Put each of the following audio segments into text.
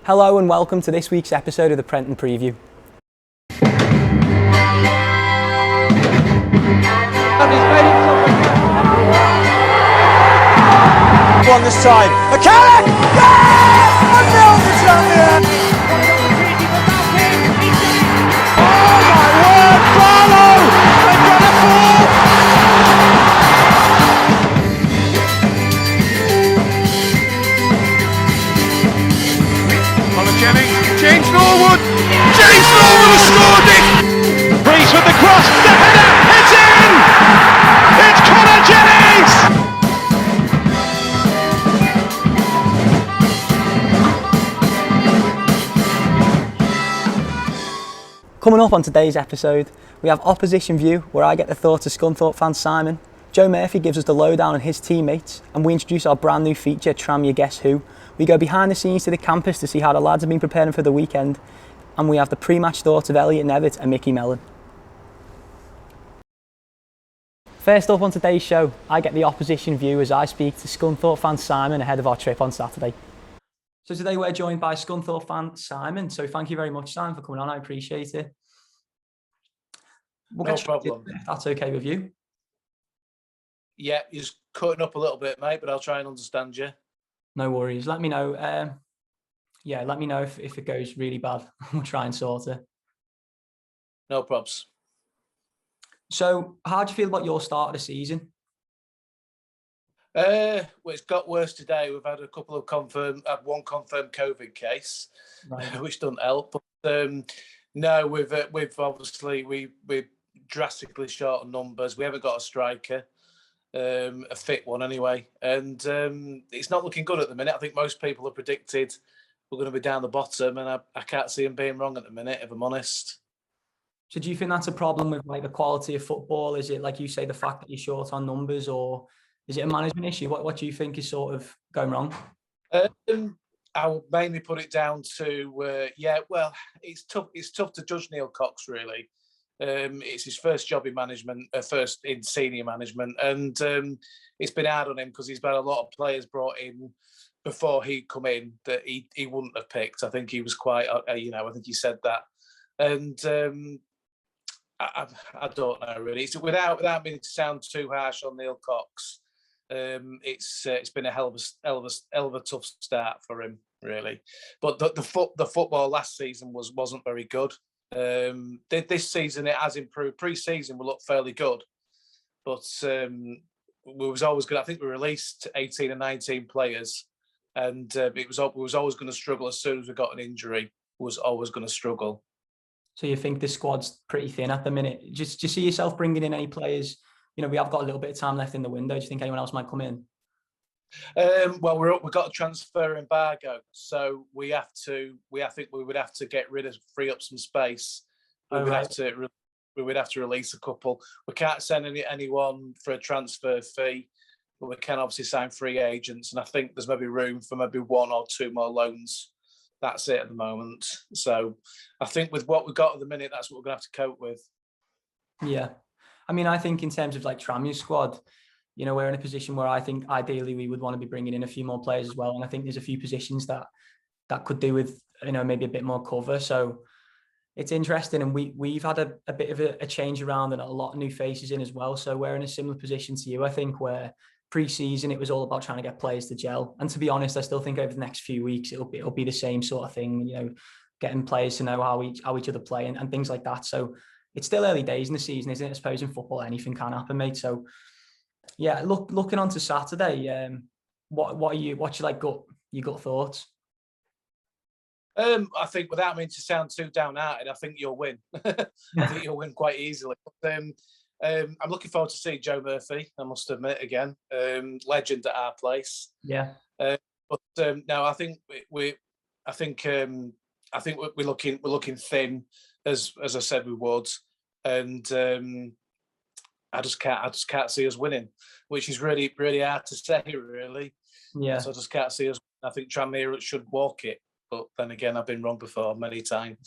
Hello and welcome to this week's episode of the Prenton Preview. One this time. McCann! Yes! 1-0 to Tranmere! Oh my word! Barlow! They've got a ball! Connor Jennings, James Norwood! James Norwood has scored it! Reese with the cross, the header, it's in! It's Connor Jennings! Coming up on today's episode, we have Opposition View, where I get the thoughts of Scunthorpe fan Simon. Joe Murphy gives us the lowdown on his teammates, and we introduce our brand new feature, Tranmere Guess Who. We go behind the scenes to the campus to see how the lads have been preparing for the weekend, and we have the pre-match thoughts of Elliot Nevitt and Mickey Mellon. First up on today's show, I get the Opposition View as I speak to Scunthorpe fan Simon ahead of our trip on Saturday. So today we're joined by Scunthorpe fan Simon. So thank you very much, Simon, for coming on. I appreciate it. No problem. If that's okay with you. Yeah, you're just cutting up a little bit, mate, but I'll try and understand you. No worries. Let me know. Let me know if it goes really bad. We'll try and sort it. No probs. So how do you feel about your start of the season? Well, it's got worse today. We've had one confirmed COVID case, Right. which doesn't help. But no, we've obviously we've drastically short on numbers. We haven't got a striker, a fit one anyway, and it's not looking good at the minute. I think most people have predicted we're going to be down the bottom, and I can't see them being wrong at the minute, if I'm honest. So do you think that's a problem with like the quality of football? Is it, like you say, the fact that you're short on numbers, or is it a management issue? What do you think is sort of going wrong? I would mainly put it down to it's tough. It's tough to judge Neil Cox, really. It's his first job in management, first in senior management, and it's been hard on him because he's had a lot of players brought in before he come in that he wouldn't have picked. I think he was quite, I think he said that, and I don't know really. It's without meaning to sound too harsh on Neil Cox. It's been a hell of a tough start for him, really. But the football last season wasn't very good. This season it has improved. Pre-season will look fairly good, but we was always good. I think we released 18 or 19 players, and we was always going to struggle as soon as we got an injury. Was always going to struggle. So you think the squad's pretty thin at the minute? Do you see yourself bringing in any players? You know, we have got a little bit of time left in the window. Do you think anyone else might come in? Well, we've got a transfer embargo, so I think we would have to get rid of, free up some space. We would have to release a couple. We can't send anyone for a transfer fee, but we can obviously sign free agents, and I think there's maybe room for maybe one or two more loans. That's it at the moment. So I think with what we've got at the minute, that's what we're going to have to cope with. Yeah. I mean, I think in terms of like Tranmere's squad, you know, we're in a position where I think ideally we would want to be bringing in a few more players as well. And I think there's a few positions that could do with, you know, maybe a bit more cover. So it's interesting. And we've had a bit of a change around and a lot of new faces in as well. So we're in a similar position to you, I think, where pre-season it was all about trying to get players to gel. And to be honest, I still think over the next few weeks it'll be the same sort of thing, you know, getting players to know how each other play and things like that. So it's still early days in the season, isn't it? I suppose in football anything can happen, mate. So yeah, looking on to Saturday, what's your gut thoughts? I think, without meaning to sound too downhearted, I think you'll win. I think you'll win quite easily. But, I'm looking forward to seeing Joe Murphy, I must admit, again. Legend at our place. Yeah. No, I think we're looking thin, as I said we would, and I just can't see us winning, which is really, really hard to say, really. Yeah. So I just can't see us. I think Tranmere should walk it, but then again, I've been wrong before many times.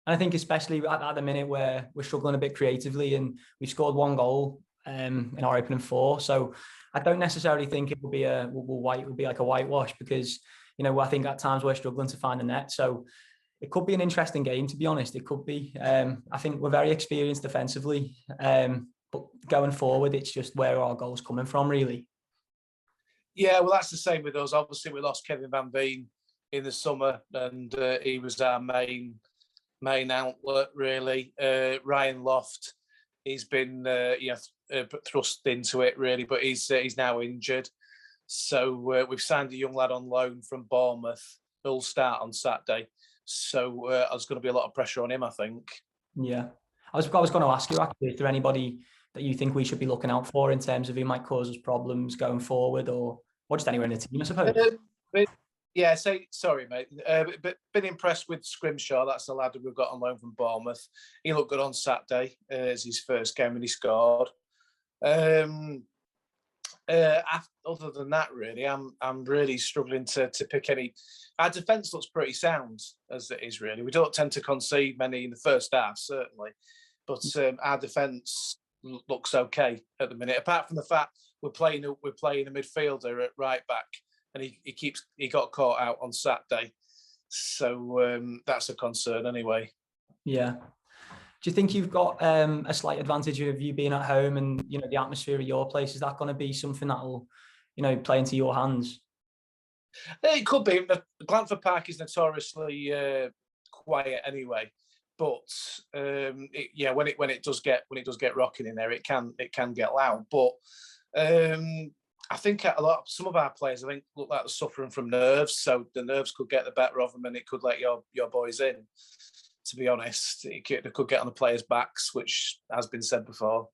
I think especially at the minute where we're struggling a bit creatively, and we scored one goal in our opening four, so I don't necessarily think it will be like a whitewash, because I think at times we're struggling to find the net. So it could be an interesting game, to be honest. It could be. I think we're very experienced defensively. But going forward, it's just where our goals coming from, really. Yeah, well, that's the same with us. Obviously, we lost Kevin Van Veen in the summer, and he was our main outlet, really. Ryan Loft, he's been thrust into it, really, but he's now injured. So we've signed a young lad on loan from Bournemouth who'll start on Saturday. So there's going to be a lot of pressure on him, I think. Yeah. I was going to ask you, actually, is there anybody that you think we should be looking out for in terms of who might cause us problems going forward, or just anywhere in the team, I suppose? Sorry, mate. But been impressed with Scrimshaw. That's the lad we've got on loan from Bournemouth. He looked good on Saturday as his first game, and he scored. Other than that, really, I'm really struggling to pick any. Our defence looks pretty sound as it is. Really, we don't tend to concede many in the first half, certainly, but our defence looks okay at the minute. Apart from the fact we're playing a midfielder at right back, and he got caught out on Saturday, so that's a concern anyway. Yeah. Do you think you've got a slight advantage of you being at home and the atmosphere of your place? Is that going to be something that'll play into your hands? It could be. Glanford Park is notoriously quiet anyway, but when it does get rocking in there, it can get loud. But I think some of our players, I think, look like they're suffering from nerves, so the nerves could get the better of them, and it could let your boys in. To be honest, it could get on the players' backs, which has been said before.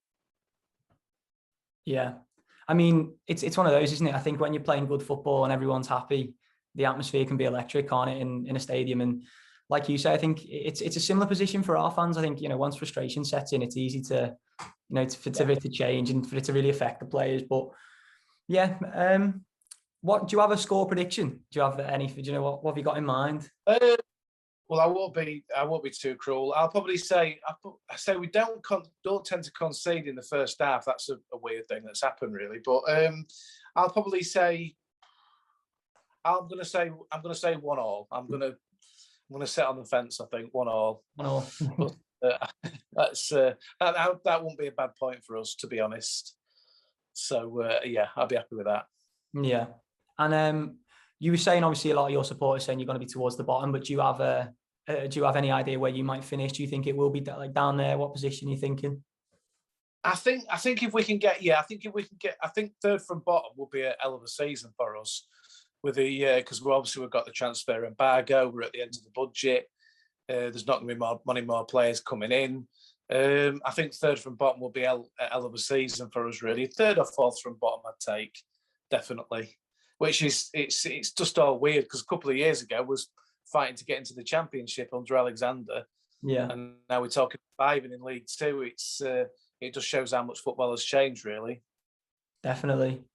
Yeah, I mean, it's one of those, isn't it? I think when you're playing good football and everyone's happy, the atmosphere can be electric, can't it, in a stadium? And like you say, I think it's a similar position for our fans. I think once frustration sets in, it's easy to for it to change and for it to really affect the players. But yeah, what do you have a score prediction? Do you have any? Do you know what have you got in mind? Well, I won't be too cruel. I'll probably say we don't tend to concede in the first half. That's a weird thing that's happened, really. But I'll probably say I'm going to say 1-1. I'm going to sit on the fence. I think 1-1. 1-1. But that won't be a bad point for us, to be honest. So I'll be happy with that. Yeah, and you were saying, obviously, a lot of your supporters saying you're going to be towards the bottom, but do you have any idea where you might finish? Do you think it will be like down there? What position are you thinking? I think if we can get, I think third from bottom will be a hell of a season for us. With because we've got the transfer embargo. We're at the end of the budget. There's not going to be many more players coming in. I think third from bottom will be a hell of a season for us, really. Third or fourth from bottom, I'd take, definitely. Which is it's just all weird because a couple of years ago was fighting to get into the Championship under Alexander, and now we're talking 5 in League Two. It just shows how much football has changed, really. Definitely.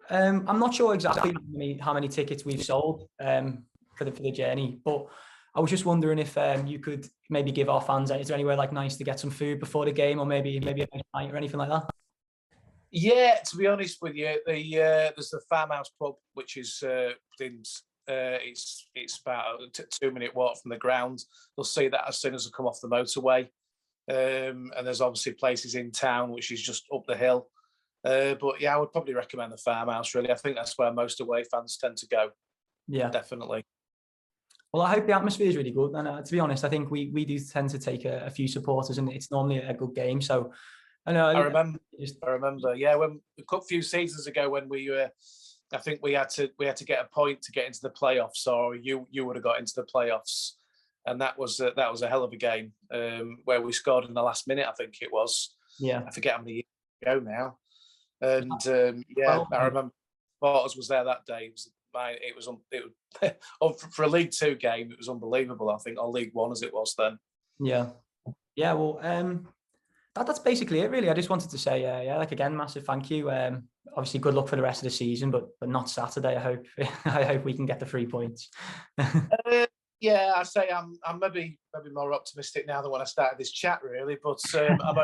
I'm not sure exactly how many tickets we've sold for the journey, but I was just wondering if you could maybe give our fans. Is there anywhere like nice to get some food before the game, or maybe a night or anything like that? Yeah, to be honest with you, there's the Farmhouse Pub, which is it's about a 2-minute walk from the ground. You'll see that as soon as I come off the motorway. And there's obviously places in town, which is just up the hill. But yeah, I would probably recommend the Farmhouse, really. I think that's where most away fans tend to go. Yeah, definitely. Well, I hope the atmosphere is really good. And to be honest, I think we do tend to take a few supporters, and it's normally a good game. So I remember. Yeah, when a few seasons ago when we were, I think we had to get a point to get into the playoffs, or you would have got into the playoffs, and that was a hell of a game where we scored in the last minute. I think it was. Yeah, I forget how many years ago now, and I remember Porters was there that day. It was for a League Two game. It was unbelievable. I think, or League One as it was then. Yeah. Well, that's basically it, really. I just wanted to say, again, massive thank you. Obviously, good luck for the rest of the season, but not Saturday. I hope we can get the 3 points. I say I'm maybe more optimistic now than when I started this chat, really. But I'm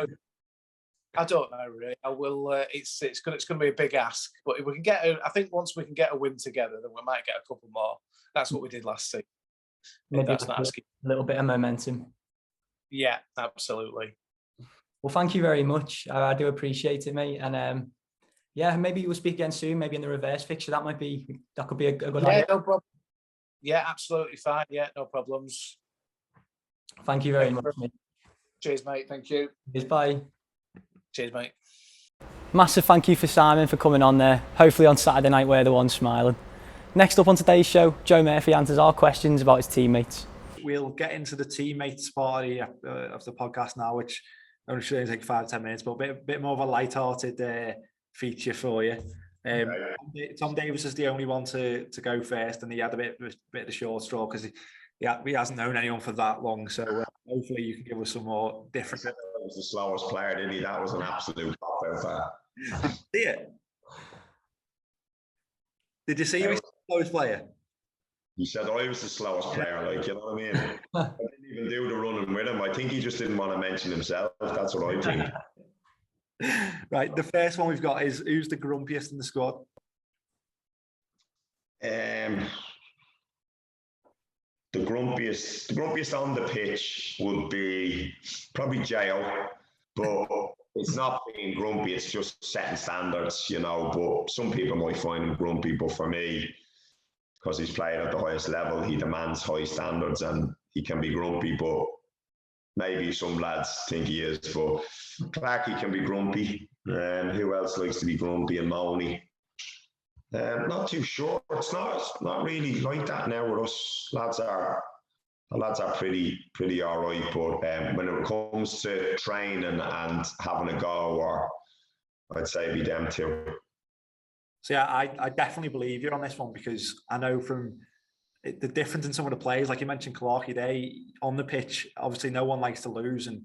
I don't know really. I will. It's going to be a big ask, but if we can get, I think once we can get a win together, then we might get a couple more. That's what we did last season. Maybe That's a not asking. little bit of momentum. Yeah, absolutely. Well, thank you very much. I do appreciate it, mate. And yeah, maybe we'll speak again soon. Maybe in the reverse fixture, that could be a good idea. No problem. Yeah, absolutely fine. Yeah, no problems. Thank you very much, mate. Cheers, mate. Thank you. Cheers, bye. Cheers, mate. Massive thank you for Simon for coming on there. Hopefully on Saturday night we're the ones smiling. Next up on today's show, Joe Murphy answers our questions about his teammates. We'll get into the teammates part of the podcast now, which only should take 5-10 minutes, but a bit more of a light-hearted feature for you. Tom Davis is the only one to go first, and he had a bit of the short straw because he hasn't known anyone for that long. So hopefully you can give us some more different. He was the slowest player, didn't he? That was an absolute cop-out. Did you see he was the slowest player? He said I was the slowest player, like, you know what I mean? I didn't even do the running with him. I think he just didn't want to mention himself. That's what I think. Right, the first one we've got is, who's the grumpiest in the squad? The grumpiest on the pitch would be probably Jo, but it's not being grumpy, it's just setting standards, you know. But some people might find him grumpy, but for me, because he's played at the highest level, he demands high standards and he can be grumpy, but maybe some lads think he is. But Clarkey can be grumpy. Who else likes to be grumpy and moany? Not too sure. It's not really like that now with us. Lads are pretty all right, but when it comes to training and having a go, or I'd say be them two. So yeah, I definitely believe you on this one, because I know from the difference in some of the players, like you mentioned, Clarkey, they on the pitch, obviously no one likes to lose, and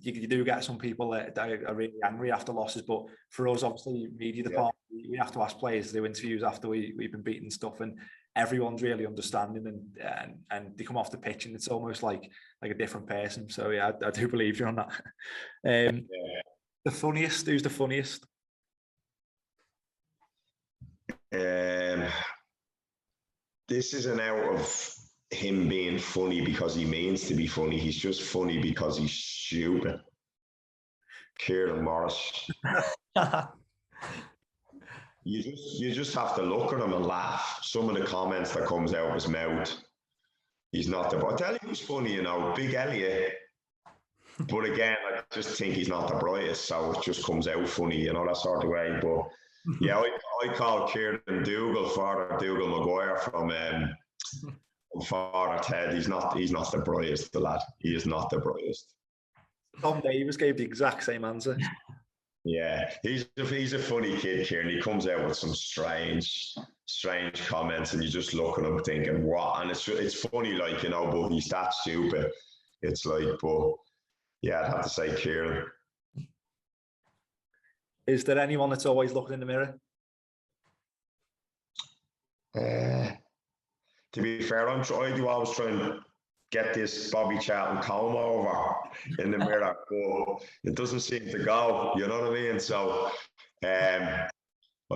you do get some people that are really angry after losses. But for us, obviously, media department, we have to ask players to do interviews after we've been beaten and stuff, and everyone's really understanding, and they come off the pitch and it's almost like a different person. So yeah, I do believe you on that. The funniest, who's the funniest? This isn't out of him being funny because he means to be funny. He's just funny because he's stupid. Kieran Morris. You just have to look at him and laugh. Some of the comments that comes out of his mouth, he's not the. I tell you who's funny, you know, Big Elliot. But again, I just think he's not the brightest, so it just comes out funny, you know, that sort of way. But yeah, I call Kieran Dougal, Father Dougal Maguire from Father Ted. He's not the brightest, the lad. He is not the brightest. Tom Davis gave the exact same answer. Yeah, he's a funny kid, Kieran. He comes out with some strange comments, and you just look at him thinking, what? And it's funny, like, you know, but he's that stupid. It's like, but yeah, I'd have to say Kieran. Is there anyone that's always looking in the mirror? To be fair, I do always try and get this Bobby Charlton comb over in the mirror, but it doesn't seem to go, you know what I mean? So I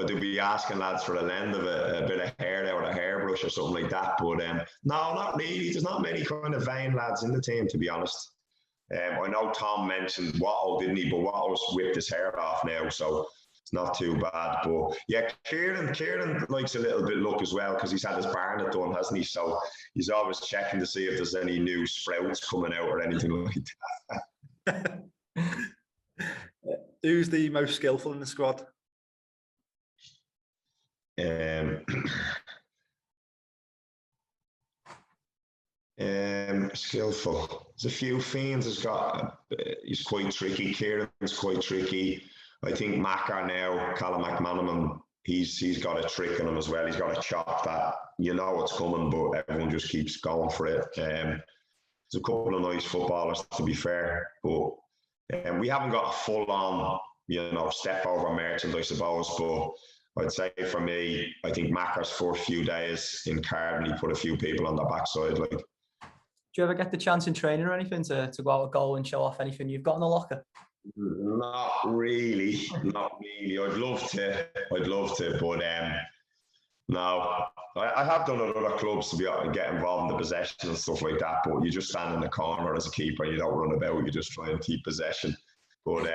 do be asking lads for a lend of a bit of hair there with a hairbrush or something like that, but no, not really. There's not many kind of vain lads in the team, to be honest. I know Tom mentioned Watto, didn't he? But Watto's whipped his hair off now, so it's not too bad. But yeah, Kieran likes a little bit look as well, because he's had his Barnet done, hasn't he? So he's always checking to see if there's any new sprouts coming out or anything like that. Who's the most skillful in the squad? Skillful. There's a few fiends. He's quite tricky. Kieran's quite tricky. I think Macker now, Callum McManaman, he's got a trick in him as well. He's got a chop that you know it's coming, but everyone just keeps going for it. There's a couple of nice footballers, to be fair, but we haven't got a full-on, you know, step over merchant, I suppose. But I'd say for me, I think Macker's first few days in Cardiff, he put a few people on the backside, like. Do you ever get the chance in training or anything to go out a goal and show off anything you've got in the locker? Not really, not really. I'd love to, but no. I have done at other clubs to be able to get involved in the possession and stuff like that, but you just stand in the corner as a keeper, you don't run about, you just try and keep possession. But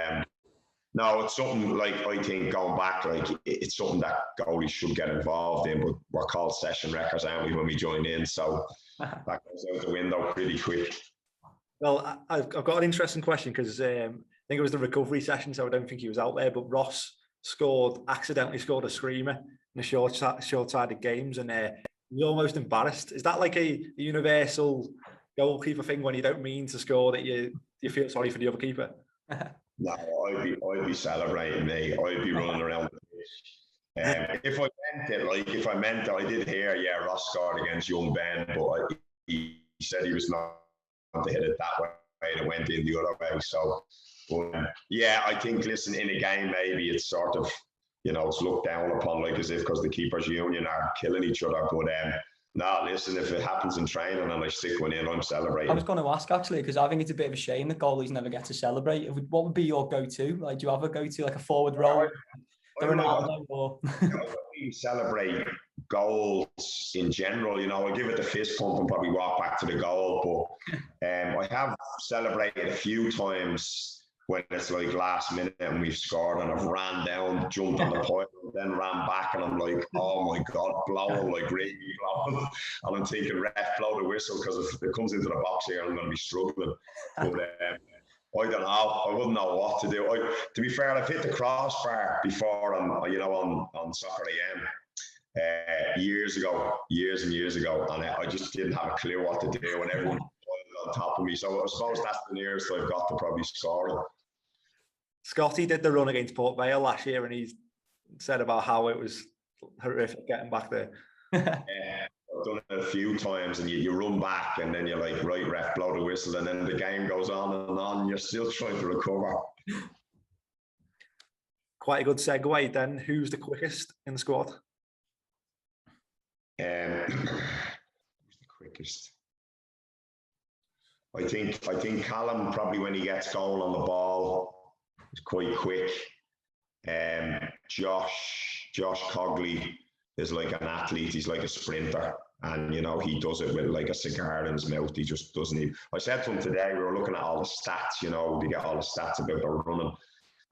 no, it's something like, I think going back, like it's something that goalies should get involved in, but we're called session wreckers, aren't we, when we join in? So that goes out the window pretty quick. Well, I've got an interesting question because I think it was the recovery session, so I don't think he was out there, but Ross accidentally scored a screamer in the short-sided games, and he was almost embarrassed. Is that like a universal goalkeeper thing when you don't mean to score that you feel sorry for the other keeper? No, I'd be celebrating, mate. I'd be running around the pitch. If I meant it, I did hear, Ross scored against young Ben, but he said he was not to hit it that way, and it went in the other way. So, I think, listen, in a game, maybe it's sort of, it's looked down upon, like as if because the keepers union are killing each other. But no, listen, if it happens in training and I stick one in, I'm celebrating. I was going to ask actually, because I think it's a bit of a shame that goalies never get to celebrate. What would be your go-to? Like, do you have a go-to, like a forward roll? I don't really celebrate goals in general. I give it the fist pump and probably walk back to the goal. But I have celebrated a few times when it's like last minute and we've scored and I've ran down, jumped on the point, then ran back, and I'm like, oh my God, blowing, like really blowing. And I'm thinking, ref, blow the whistle, because if it comes into the box here, I'm going to be struggling. But I don't know. I wouldn't know what to do. To be fair, I've hit the crossbar before on Soccer AM years and years ago, and I just didn't have a clue what to do, and everyone was on top of me. So I suppose that's the nearest I've got to probably scoring. Scotty did the run against Port Vale last year, and he said about how it was horrific getting back there. I've done it a few times, and you run back, and then you're like, right, ref, blow the whistle, and then the game goes on and on, and you're still trying to recover. Quite a good segue then. Who's the quickest in the squad? Who's the quickest? I think Callum, probably when he gets going on the ball, is quite quick. Josh Cogley is like an athlete. He's like a sprinter, and he does it with like a cigar in his mouth. He just doesn't even. I said to him today, we were looking at all the stats. We get all the stats about the running,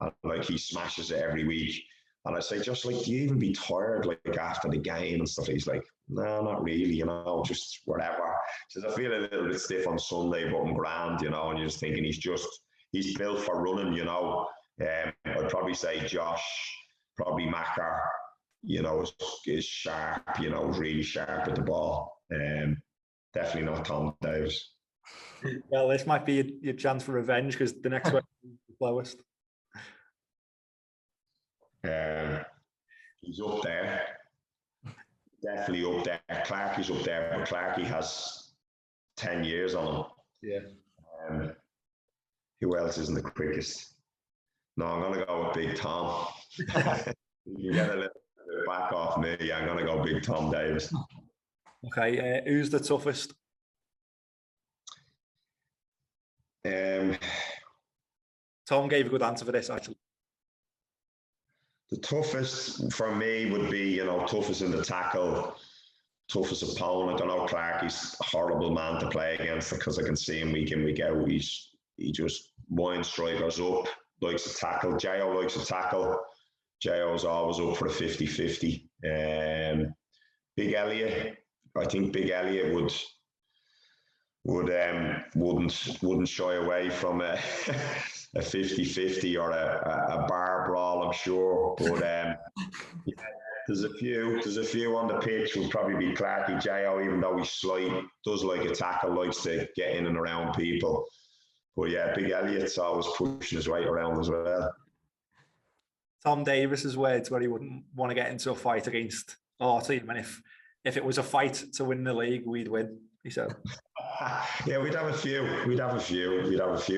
and like he smashes it every week. And I say, just like, do you even be tired like after the game and stuff? He's like, no, not really. Just whatever. He says, I feel a little bit stiff on Sunday, but I'm grand. And you're just thinking he's built for running. I'd probably say Josh, probably Macker, is sharp, really sharp at the ball. Definitely not Tom Davis. Well, this might be your chance for revenge, because the next one is the slowest. He's up there. Definitely up there. Clarkie's up there, but Clarkie has 10 years on him. Yeah. Who else isn't the quickest? No, I'm going to go with Big Tom. You get a little bit back off me. I'm going to go Big Tom Davis. Okay, who's the toughest? Tom gave a good answer for this, actually. The toughest for me would be, toughest in the tackle, toughest opponent. I know Clarkie's a horrible man to play against, because I can see him week in, week out. He just winds strikers up, likes to tackle. Jo likes to tackle. Jo's always up for the 50-50. Big Elliot, I think Big Elliot wouldn't shy away from a 50-50 or a bar brawl, I'm sure. But there's a few on the pitch. Would probably be Clarkie. Jo, even though he's slight, does like a tackle, likes to get in and around people. But yeah, Big Elliot's always pushing his weight around as well. Tom Davis's words, where he wouldn't want to get into a fight against our team, and if it was a fight to win the league, we'd win, he said. Yeah, we'd have a few,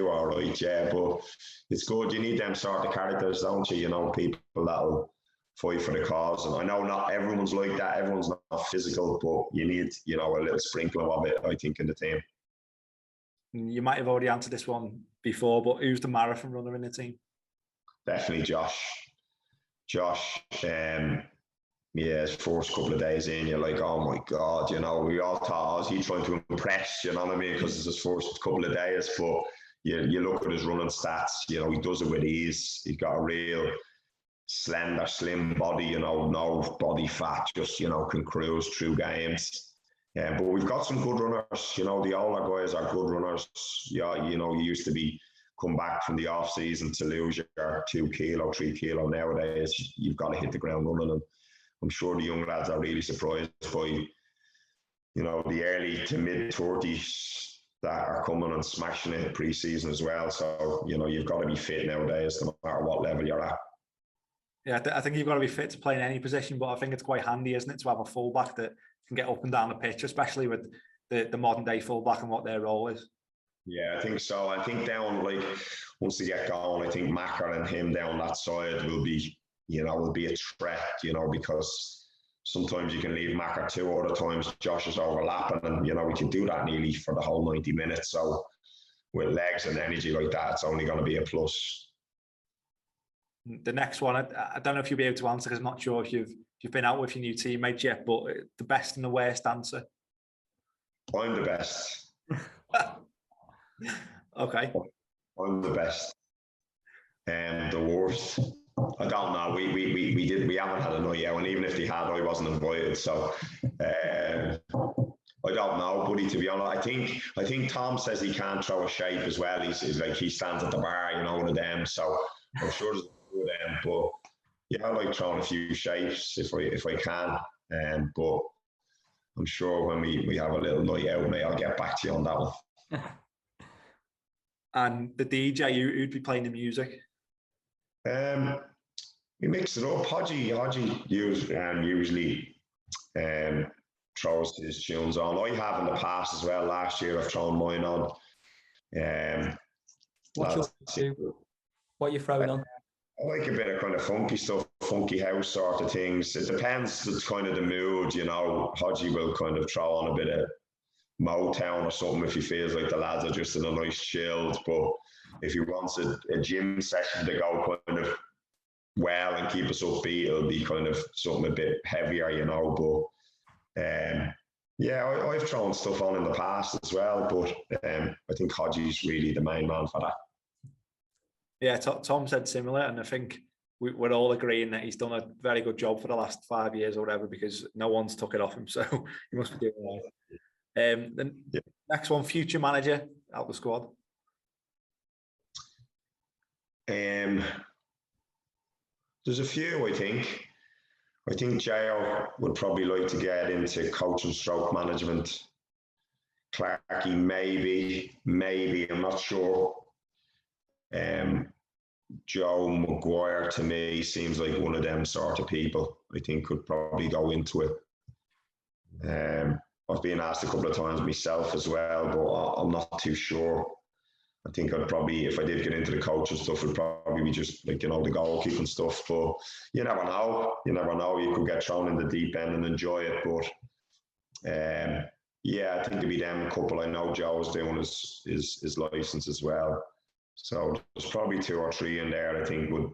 all right, yeah, but it's good. You need them sort of characters, don't you? People that'll fight for the cause. And I know not everyone's like that. Everyone's not physical, but you need, a little sprinkle of it, I think, in the team. You might have already answered this one before, but who's the marathon runner in the team? Definitely Josh. His first couple of days in, you're like, oh my God, we all thought, was he trying to impress, you know what I mean? Because it's his first couple of days, but you look at his running stats, he does it with ease. He's got a real slender, slim body, no body fat, just, can cruise through games. But we've got some good runners, the older guys are good runners. Yeah, you used to come back from the off season to lose your 2 kilo, 3 kilo. Nowadays, you've got to hit the ground running, and I'm sure the young lads are really surprised by, the early to mid 30s that are coming and smashing it pre-season as well. So, you've got to be fit nowadays, no matter what level you're at. Yeah, I think you've got to be fit to play in any position, but I think it's quite handy, isn't it, to have a fullback that can get up and down the pitch, especially with the modern day fullback and what their role is. Yeah, I think so. I think down, once they get going, I think Macker and him down that side will be a threat, because sometimes you can leave Macker 2, other times Josh is overlapping, and, we can do that nearly for the whole 90 minutes. So with legs and energy like that, it's only going to be a plus. The next one, I don't know if you'll be able to answer, because I'm not sure if you've been out with your new teammates yet, but the best and the worst answer. I'm the best. Okay. I'm the best. The worst, I don't know. We haven't had a night out, and even if they had, I wasn't invited. So I don't know, buddy. To be honest, I think Tom says he can't throw a shape as well. He's like, he stands at the bar, one of them. So I'm sure there's a few of them, but yeah, I like throwing a few shapes if I can. But I'm sure when we have a little night out, mate, I'll get back to you on that one. And the DJ, who'd be playing the music? We mix it up. Hodgie usually throws his tunes on. I have in the past as well. Last year I've thrown mine on. What you're throwing on? I like a bit of kind of funky stuff, funky house sort of things. It depends. It's kind of the mood, Hodgie will kind of throw on a bit of Motown or something if he feels like the lads are just in a nice chilled. But if he wants a gym session to go kind of well and keep us upbeat, it'll be kind of something a bit heavier, But yeah, I've thrown stuff on in the past as well, but I think Hodgie's really the main man for that. Yeah, Tom said similar, and I think we're all agreeing that he's done a very good job for the last 5 years or whatever, because no one's took it off him, so he must be doing well. Then next one, future manager out the squad. There's a few, I think. I think Jayo would probably like to get into coaching stroke management. Clarkey, maybe, I'm not sure. Joe Maguire, to me, seems like one of them sort of people. I think could probably go into it. I've been asked a couple of times myself as well, but I'm not too sure. I think I'd probably, if I did get into the coaching stuff, it'd probably be just like, the goalkeeping stuff. But you never know. You could get thrown in the deep end and enjoy it. But yeah, I think it'd be them couple. I know Joe's doing his license as well. So there's probably 2 or 3 in there I think would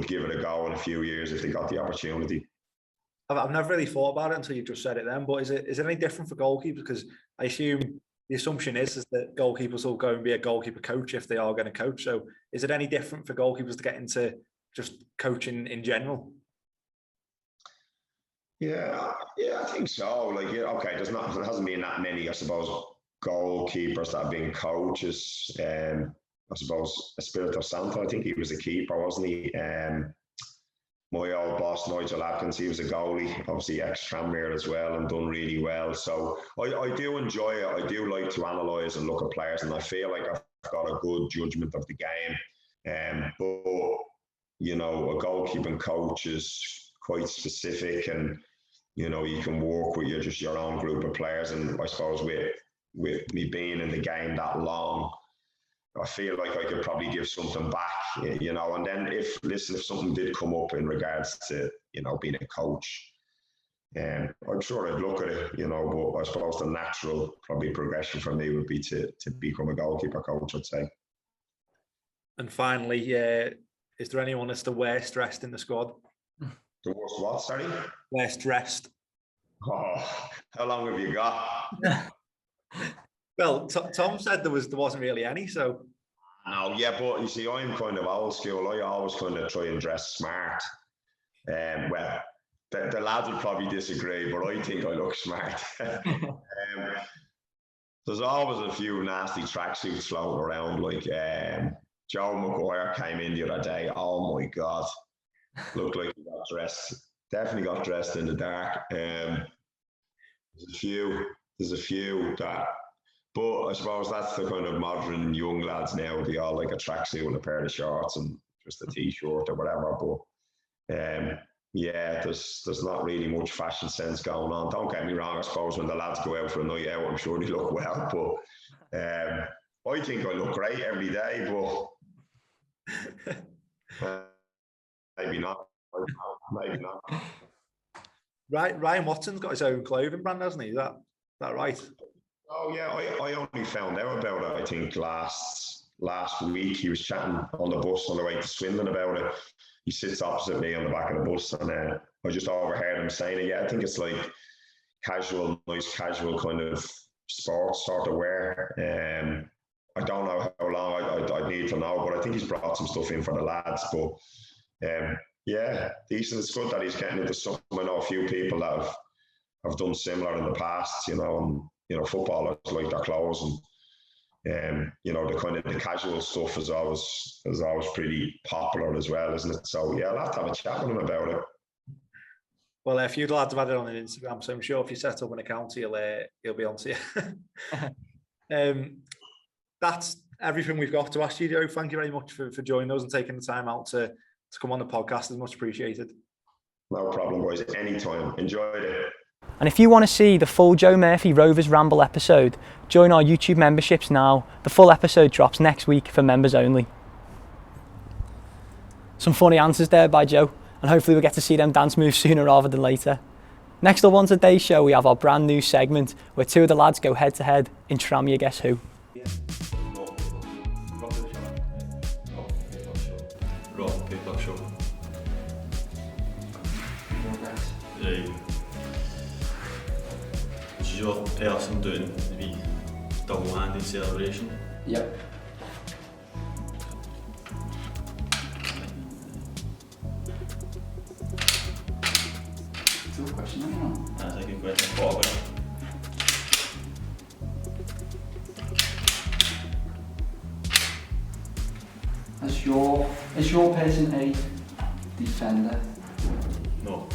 give it a go in a few years if they got the opportunity. I've never really thought about it until you just said it then, but is it any different for goalkeepers? Because I assume the assumption is that goalkeepers will go and be a goalkeeper coach if they are going to coach. So is it any different for goalkeepers to get into just coaching in general? Yeah, I think so. Okay, there hasn't been that many, I suppose, goalkeepers that have been coaches. I suppose Espirito Santo, I think he was a keeper, wasn't he? My old boss, Nigel Atkins, he was a goalie, obviously ex-Tranmere as well, and done really well. So I do enjoy it. I do like to analyse and look at players, and I feel like I've got a good judgment of the game. But, a goalkeeping coach is quite specific, and, you can work with your own group of players. And I suppose with me being in the game that long, I feel like I could probably give something back, and then if something did come up in regards to, being a coach, I'm sure I'd look at it, but I suppose the natural probably progression for me would be to become a goalkeeper coach, I'd say. And finally, is there anyone that's the worst dressed in the squad? The worst what, sorry? Worst dressed. Oh, how long have you got? Well, Tom said there wasn't really any, so. No, yeah, but you see, I'm kind of old school. I always kind of try and dress smart. Well, the lads would probably disagree, but I think I look smart. There's always a few nasty tracksuits floating around. Like Joe Maguire came in the other day. Oh my God, looked like he got dressed. Definitely got dressed in the dark. There's a few that. But I suppose that's the kind of modern young lads now. They all like a tracksuit and a pair of shorts and just a t-shirt or whatever. But yeah, there's not really much fashion sense going on. Don't get me wrong. I suppose when the lads go out for a night out, I'm sure they look well. But I think I look great every day. But maybe not. Maybe not. Right, Ryan Watson's got his own clothing brand, hasn't he? Is that right? Oh yeah, I only found out about it, I think, last week. He was chatting on the bus on the way to Swindon about it. He sits opposite me on the back of the bus, and I just overheard him saying it. Yeah, I think it's like nice casual kind of sports sort of wear. I don't know how long I'd need to know, but I think he's brought some stuff in for the lads. But yeah, decent. It's good that he's getting into something. I know a few people that have done similar in the past, and footballers like their clothes, and the kind of the casual stuff is always pretty popular as well, isn't it? So yeah, I'll have to have a chat with him about it. Well, a few lads have had it on Instagram, so I'm sure if you set up an account, he'll be on to you. That's everything we've got to ask you, Joe. Thank you very much for joining us and taking the time out to come on the podcast. It's much appreciated. No problem, boys. Anytime. Enjoyed it. And if you want to see the full Joe Murphy Rovers Ramble episode, join our YouTube memberships now. The full episode drops next week for members only. Some funny answers there by Joe, and hopefully we'll get to see them dance moves sooner rather than later. Next up on today's show, we have our brand new segment where two of the lads go head to head in Tranmere Guess Who. Is your person doing the double-handed celebration? Yep. That's a good question, isn't it? That's a good question. Probably. Is your person a defender? No.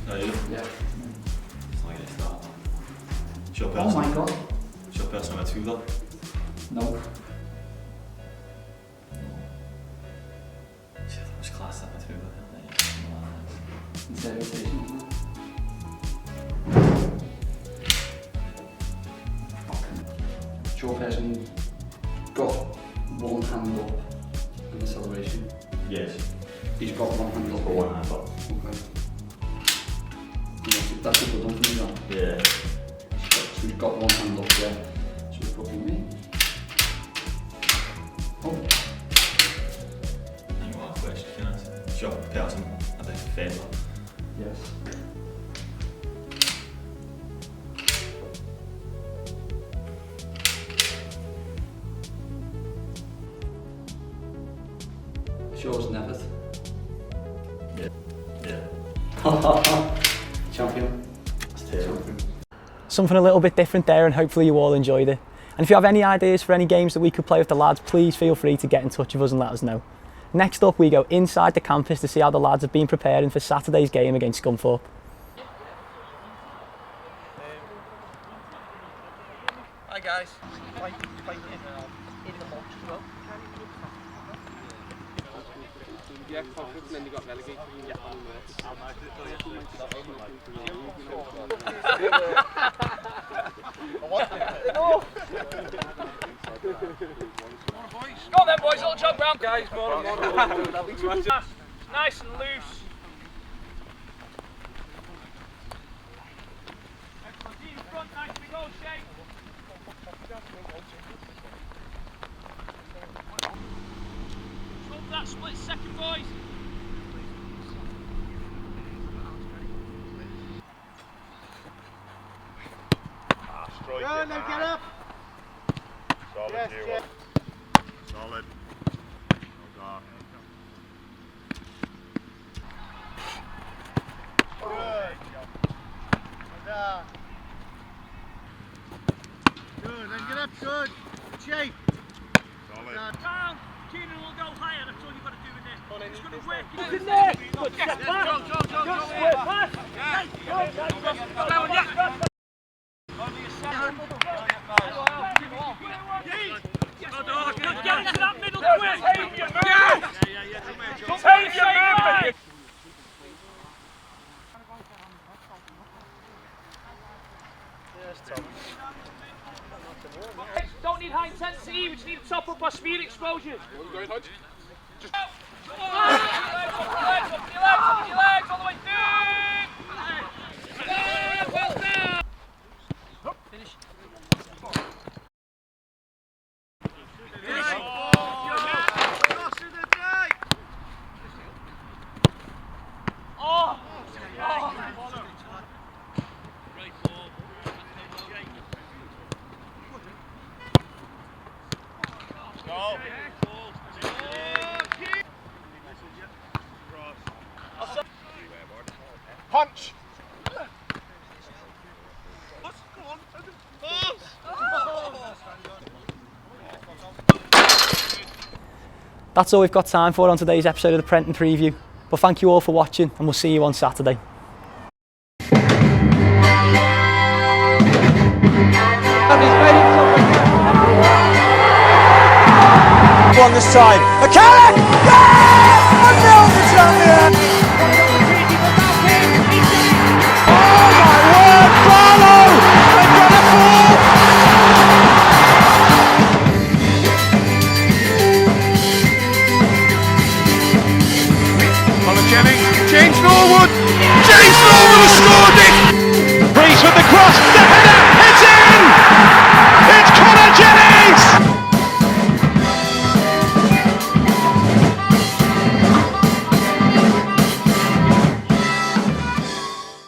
No, you? Yeah. It's not going to start. Is your Oh person, my god. is your person a midfielder? No. Shit, that was class that midfielder. It's a rotation. Is your person got one hand up in the celebration? Yes. He's got one hand up. For one hand up. Okay. That's a good one for me, though. Yeah. So he's got one hand up there. So it's probably me. Oh. You want a question, can I answer? Is your person a defender? Yes. Yours never. Yeah. Champion. That's terrible. Something a little bit different there, and hopefully you all enjoyed it. And if you have any ideas for any games that we could play with the lads, please feel free to get in touch with us and let us know. Next up, we go inside the campus to see how the lads have been preparing for Saturday's game against Scunthorpe. Hi guys. Fight in the box as well. Yeah, conference, and then they got relegated. Go on then, boys, little jog round. Guys, more. Nice and loose. In front, nice big old shape. Hold that split second, boys. Run, now get up. Solid, Yes, you. yes. Solid. Good. Well good, then get up, good. Shape. Solid. Down. Keenan will go higher. That's all you've got to do with this. It's going to work. It's in there. Good step back. Good square pass. Get into that middle quick. Save your movement. Don't need high intensity, we just need to top up our speed exposure. Your legs, all the way through! Well done! Finish. Punch. That's all we've got time for on today's episode of the Prenton Preview. But thank you all for watching, and we'll see you on Saturday. One this time. McCarrick! Yeah! 1-0 for Tranmere! Oh my word, Barlow! Incredible! Colin Jennings, James Norwood! James Norwood has scored it! Priest with the cross,